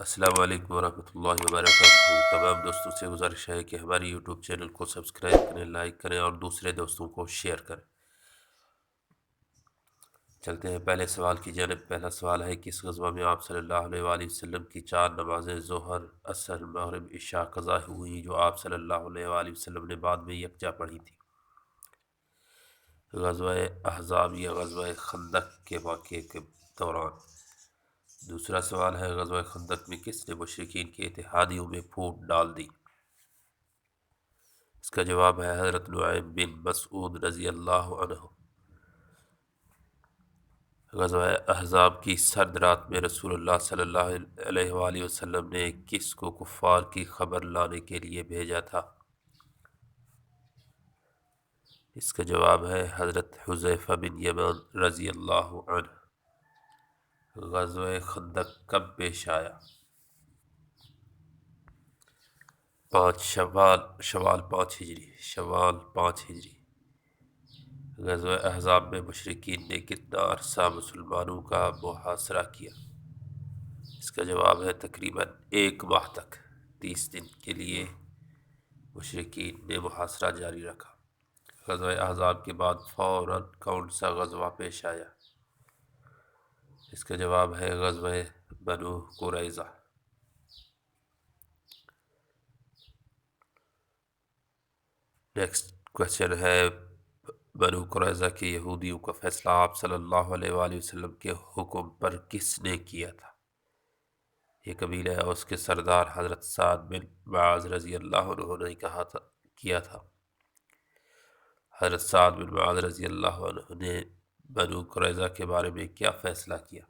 السلام علیکم ورحمۃ اللہ وبرکاتہ۔ تمام دوستوں سے گزارش ہے کہ ہماری یوٹیوب چینل کو سبسکرائب کریں، لائک کریں اور دوسرے دوستوں کو شیئر کریں۔ چلتے ہیں پہلے سوال کی جانب۔ پہلا سوال ہے، کس غزوہ میں آپ صلی اللہ علیہ وآلہ وسلم کی 4 نمازیں ظہر، عصر، مغرب، عشاء قضا ہوئیں جو آپ صلی اللہ علیہ وآلہ وسلم نے بعد میں یکجا پڑھی تھی؟ غزوہ احزاب یا غزوہ خندق کے واقعے کے دوران۔ دوسرا سوال ہے، غزوہ خندق میں کس نے مشرکین کے اتحادیوں میں پھوٹ ڈال دی؟ اس کا جواب ہے حضرت نعیم بن مسعود رضی اللہ عنہ۔ غزوہ احزاب کی سرد رات میں رسول اللہ صلی اللہ علیہ وآلہ وسلم نے کس کو کفار کی خبر لانے کے لیے بھیجا تھا؟ اس کا جواب ہے حضرت حذیفہ بن یمان رضی اللہ عنہ۔ غزوہ خندق کب پیش آیا؟ 5 شوال 5 ہجری۔ غزوہ احزاب میں مشرکین نے کتنا عرصہ مسلمانوں کا محاصرہ کیا؟ اس کا جواب ہے تقریباً 1 ماہ تک۔ 30 دن کے لیے مشرکین نے محاصرہ جاری رکھا۔ غزوہ احزاب کے بعد فوراً کون سا غزوہ پیش آیا؟ اس کا جواب ہے غزوہ بنو قریظہ۔ نیکسٹ کوشچن ہے، بنو قریظہ کے یہودیوں کا فیصلہ آپ صلی اللہ علیہ وآلہ وسلم کے حکم پر کس نے کیا تھا؟ یہ قبیلہ ہے، اس کے سردار حضرت سعد بن معاذ رضی اللہ عنہ نے کیا تھا۔ حضرت سعد بن معاذ رضی اللہ عنہ نے بنو قریظہ کے بارے میں کیا فیصلہ کیا؟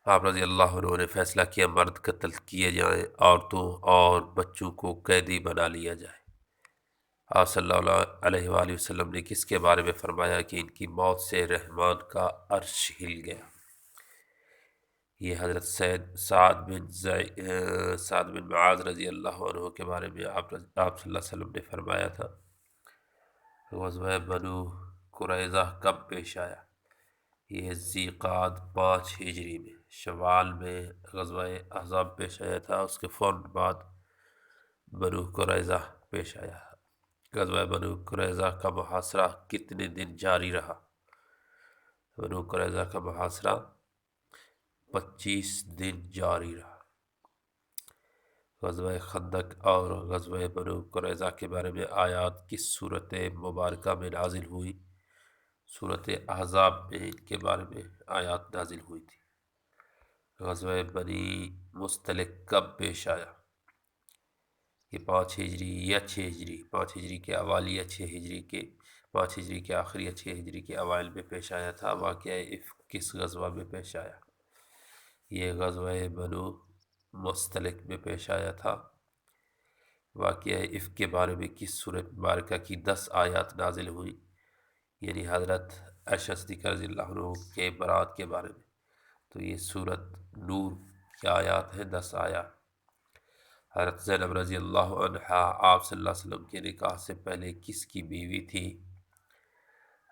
آپ رضی اللہ عنہ نے فیصلہ کیا مرد قتل کیے جائیں، عورتوں اور بچوں کو قیدی بنا لیا جائے۔ آپ صلی اللہ علیہ وآلہ وسلم نے کس کے بارے میں فرمایا کہ ان کی موت سے رحمان کا عرش ہل گیا؟ یہ حضرت سعد بن معاذ رضی اللہ عنہ کے بارے میں آپ صلی اللہ علیہ وسلم نے فرمایا تھا۔ غزوہ بنو قریظہ کب پیش آیا؟ یہ ذیقعد 5 ہجری میں۔ شوال میں غزوہ احزاب پیش آیا تھا، اس کے فوراً بعد بنو قریظہ پیش آیا۔ غزوہ بنو قریظہ کا محاصرہ کتنے دن جاری رہا؟ بنو قریظہ کا محاصرہ 25 دن جاری رہا۔ غزوہ خندق اور غزوہ بنو قریظہ کے بارے میں آیات کس صورت مبارکہ میں نازل ہوئی؟ سورۃ احزاب میں ان کے بارے میں آیات نازل ہوئی تھی۔ غزوہ بنی مصطلق کب پیش آیا؟ یہ 5 ہجری یا 6 ہجری، 5 ہجری کے اوائل یا 6 ہجری کے 5 ہجری کے آخر یا 6 ہجری کے اوائل میں پیش آیا تھا۔ واقعہ افک کس غزوہ میں پیش آیا؟ یہ غزوہ بنو مصطلق میں پیش آیا تھا۔ واقعہ افک کے بارے میں کس سورۃ مبارکہ کی 10 آیات نازل ہوئی؟ یعنی حضرت عائشہ صدیقہ رضی اللہ عنہ کے برات کے بارے میں۔ تو یہ سورۃ نور کی آیات ہیں، 10 آیات۔ حضرت زینب رضی اللہ عنہا آپ صلی اللہ علیہ وسلم کے نکاح سے پہلے کس کی بیوی تھی؟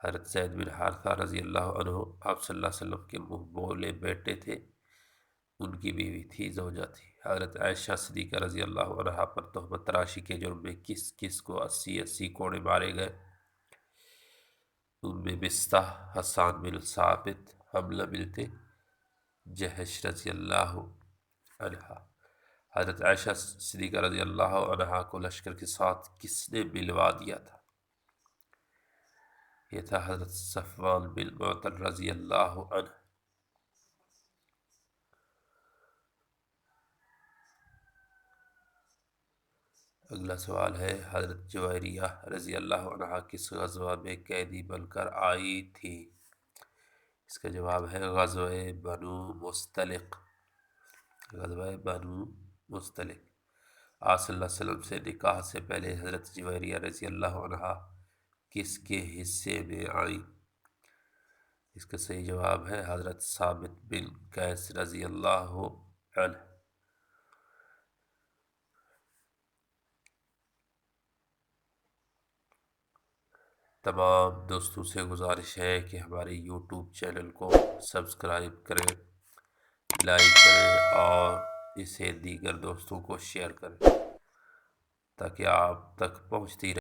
حضرت زید بن حارثہ رضی اللہ عنہ آپ صلی اللہ علیہ وسلم کے منہ بولے بیٹے تھے، ان کی بیوی تھی، زوجہ تھی۔ حضرت عائشہ صدیقہ رضی اللہ عنہا پر تہمت تراشی کے جرم میں کس کس کو 80 کوڑے مارے گئے؟ ام مستح، حسان بن ثابت، حملہ بنت جحش رضی اللہ عنہا۔ حضرت عائشہ صدیقہ رضی اللہ عنہا کو لشکر کے ساتھ کس نے ملوا دیا تھا؟ یہ تھا حضرت صفوان بن معطل رضی اللہ عنہ۔ اگلا سوال ہے، حضرت جویریہ رضی اللہ عنہا کس غزوہ میں قیدی بن کر آئی تھی؟ اس کا جواب ہے غزوہ بنو مصطلق۔ غزوہ بنو مصطلق۔ آپ صلی اللہ علیہ وسلم سے نکاح سے پہلے حضرت جویریہ رضی اللہ عنہا کس کے حصے میں آئیں؟ اس کا صحیح جواب ہے حضرت ثابت بن قیس رضی اللہ عنہ۔ تمام دوستوں سے گزارش ہے کہ ہمارے یوٹیوب چینل کو سبسکرائب کریں، لائک کریں اور اسے دیگر دوستوں کو شیئر کریں تاکہ آپ تک پہنچتی رہے۔